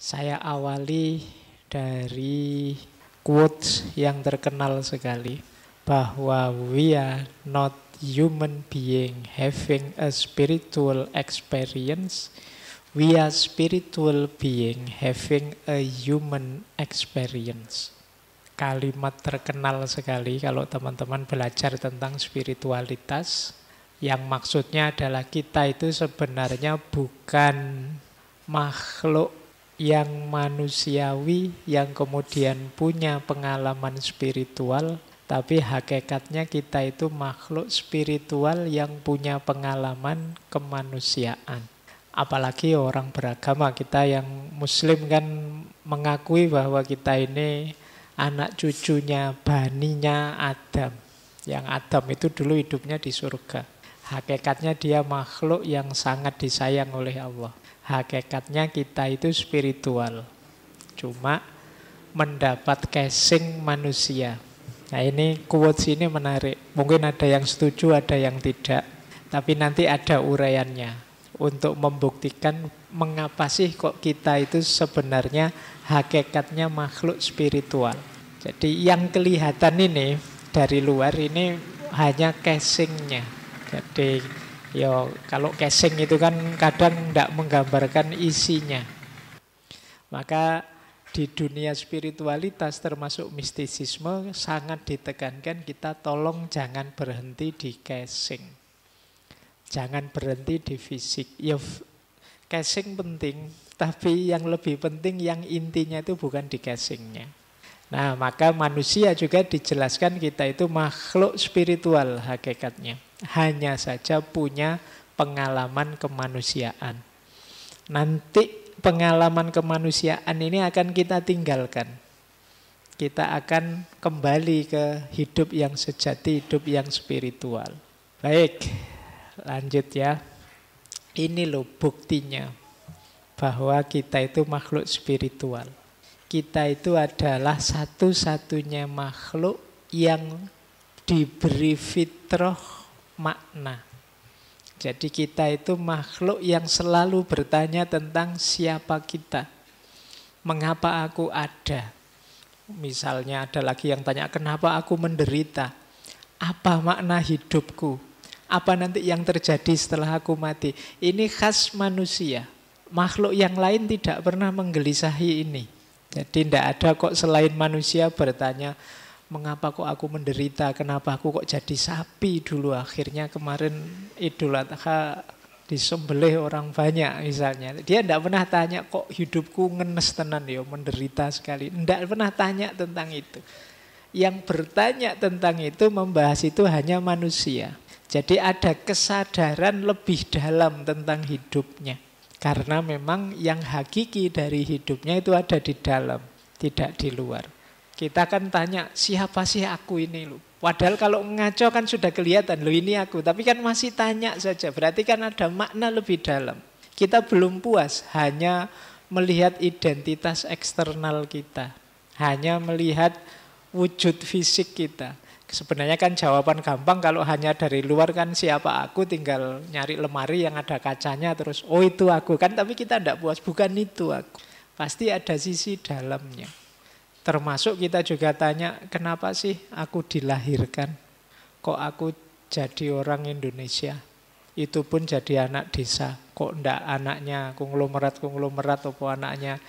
Saya awali dari quotes yang terkenal sekali, bahwa we are not human being having a spiritual experience, we are spiritual being having a human experience. Kalimat terkenal sekali kalau teman-teman belajar tentang spiritualitas, yang maksudnya adalah kita itu sebenarnya bukan makhluk yang manusiawi yang kemudian punya pengalaman spiritual, tapi hakikatnya kita itu makhluk spiritual yang punya pengalaman kemanusiaan. Apalagi orang beragama, kita yang muslim kan mengakui bahwa kita ini anak cucunya, baninya Adam. Yang Adam itu dulu hidupnya di surga. Hakikatnya dia makhluk yang sangat disayang oleh Allah. Hakikatnya kita itu spiritual, cuma mendapat casing manusia. Nah, ini quotes ini menarik. Mungkin ada yang setuju, ada yang tidak, tapi nanti ada uraiannya untuk membuktikan mengapa sih kok kita itu sebenarnya hakikatnya makhluk spiritual. Jadi yang kelihatan ini dari luar ini hanya casingnya. Jadi kalau casing itu kan kadang tidak menggambarkan isinya. Maka di dunia spiritualitas termasuk mistisisme sangat ditekankan kita tolong jangan berhenti di casing. Jangan berhenti di fisik. Casing penting, tapi yang lebih penting yang intinya itu bukan di casingnya. Nah, maka manusia juga dijelaskan kita itu makhluk spiritual hakikatnya. Hanya saja punya pengalaman kemanusiaan. Nanti pengalaman kemanusiaan ini akan kita tinggalkan. Kita akan kembali ke hidup yang sejati, hidup yang spiritual. Baik, lanjut ya. Ini loh buktinya bahwa kita itu makhluk spiritual. Kita itu adalah satu-satunya makhluk yang diberi fitrah makna. Jadi kita itu makhluk yang selalu bertanya tentang siapa kita. Mengapa aku ada? Misalnya ada lagi yang tanya, kenapa aku menderita? Apa makna hidupku? Apa nanti yang terjadi setelah aku mati? Ini khas manusia. Makhluk yang lain tidak pernah menggelisahi ini. Jadi tidak ada kok selain manusia bertanya, mengapa kok aku menderita, kenapa aku kok jadi sapi dulu, akhirnya kemarin Idul Adha disembelih orang banyak misalnya. Dia tidak pernah tanya kok hidupku ngenes tenan ya, menderita sekali. Tidak pernah tanya tentang itu. Yang bertanya tentang itu, membahas itu hanya manusia. Jadi ada kesadaran lebih dalam tentang hidupnya. Karena memang yang hakiki dari hidupnya itu ada di dalam, tidak di luar. Kita kan tanya, siapa sih aku ini loh? Padahal kalau ngaco kan sudah kelihatan, loh ini aku. Tapi kan masih tanya saja, berarti kan ada makna lebih dalam. Kita belum puas hanya melihat identitas eksternal kita. Hanya melihat wujud fisik kita. Sebenarnya kan jawaban gampang kalau hanya dari luar kan siapa aku, tinggal nyari lemari yang ada kacanya terus oh itu aku kan, tapi kita tidak puas, bukan itu aku. Pasti ada sisi dalamnya. Termasuk kita juga tanya, kenapa sih aku dilahirkan? Kok aku jadi orang Indonesia? Itu pun jadi anak desa. Kok ndak anaknya konglomerat apa anaknya?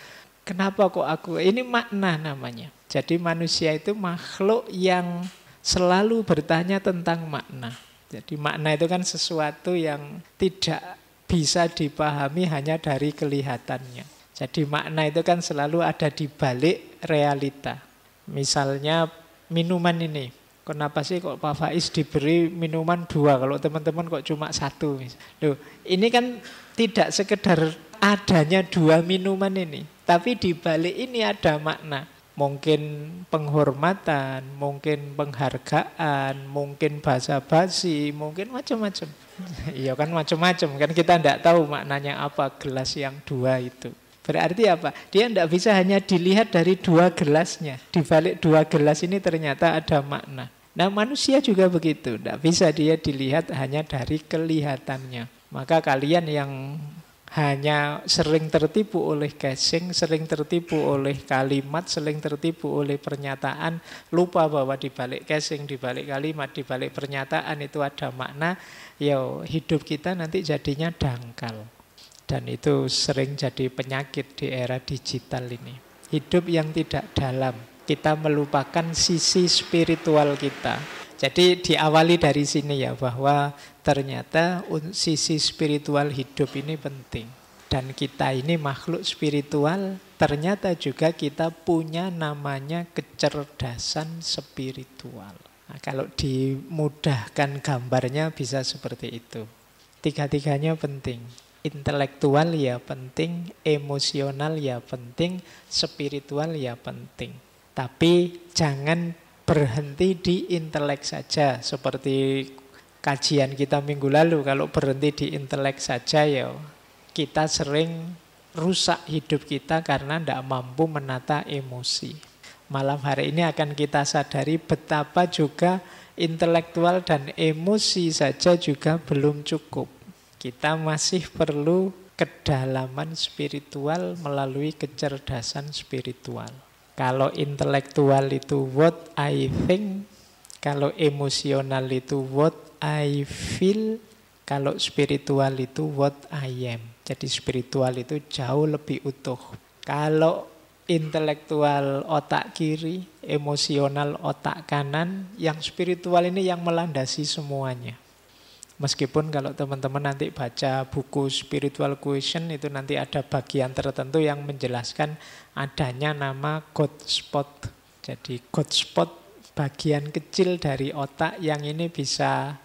Kenapa kok aku? Ini makna namanya. Jadi manusia itu makhluk yang selalu bertanya tentang makna. Jadi makna itu kan sesuatu yang tidak bisa dipahami hanya dari kelihatannya. Jadi makna itu kan selalu ada di balik realita. Misalnya minuman ini. Kenapa sih kok Pak Faiz diberi minuman 2, kalau teman-teman kok cuma 1? Loh, ini kan tidak sekedar adanya 2 minuman ini. Tapi di balik ini ada makna. Mungkin penghormatan, mungkin penghargaan, mungkin basa-basi, mungkin macam-macam. Iya kan macam-macam, kan kita tidak tahu maknanya apa gelas yang 2 itu. Berarti apa? Dia tidak bisa hanya dilihat dari 2 gelasnya. Di balik 2 gelas ini ternyata ada makna. Nah manusia juga begitu, tidak bisa dia dilihat hanya dari kelihatannya. Maka kalian yang hanya sering tertipu oleh casing, sering tertipu oleh kalimat, sering tertipu oleh pernyataan, lupa bahwa di balik casing, di balik kalimat, di balik pernyataan itu ada makna, ya hidup kita nanti jadinya dangkal. Dan itu sering jadi penyakit di era digital ini. Hidup yang tidak dalam, kita melupakan sisi spiritual kita. Jadi diawali dari sini ya, bahwa ternyata sisi spiritual hidup ini penting. Dan kita ini makhluk spiritual, ternyata juga kita punya namanya kecerdasan spiritual. Nah, kalau dimudahkan gambarnya bisa seperti itu. Tiga-tiganya penting. Intelektual ya penting, emosional ya penting, spiritual ya penting. Tapi jangan berhenti di intelek saja. Seperti kajian kita minggu lalu, kalau berhenti di intelek saja ya kita sering rusak hidup kita karena tidak mampu menata emosi. Malam hari ini akan kita sadari betapa juga intelektual dan emosi saja juga belum cukup. Kita masih perlu kedalaman spiritual melalui kecerdasan spiritual. Kalau intelektual itu what I think, kalau emosional itu what I feel, kalau spiritual itu what I am. Jadi spiritual itu jauh lebih utuh. Kalau intelektual otak kiri, emosional otak kanan, yang spiritual ini yang melandasi semuanya. Meskipun kalau teman-teman nanti baca buku Spiritual Question, itu nanti ada bagian tertentu yang menjelaskan adanya nama God spot. Jadi God spot bagian kecil dari otak yang ini bisa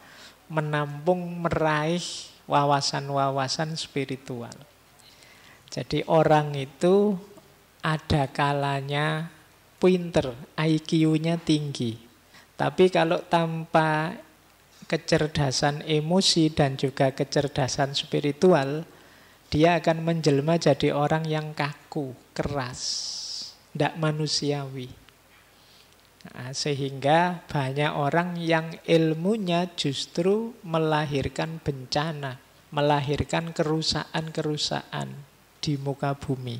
menampung, meraih wawasan-wawasan spiritual. Jadi orang itu ada kalanya pinter, IQ-nya tinggi. Tapi kalau tanpa kecerdasan emosi dan juga kecerdasan spiritual, dia akan menjelma jadi orang yang kaku, keras, tidak manusiawi. Nah, sehingga banyak orang yang ilmunya justru melahirkan bencana, melahirkan kerusakan-kerusakan di muka bumi.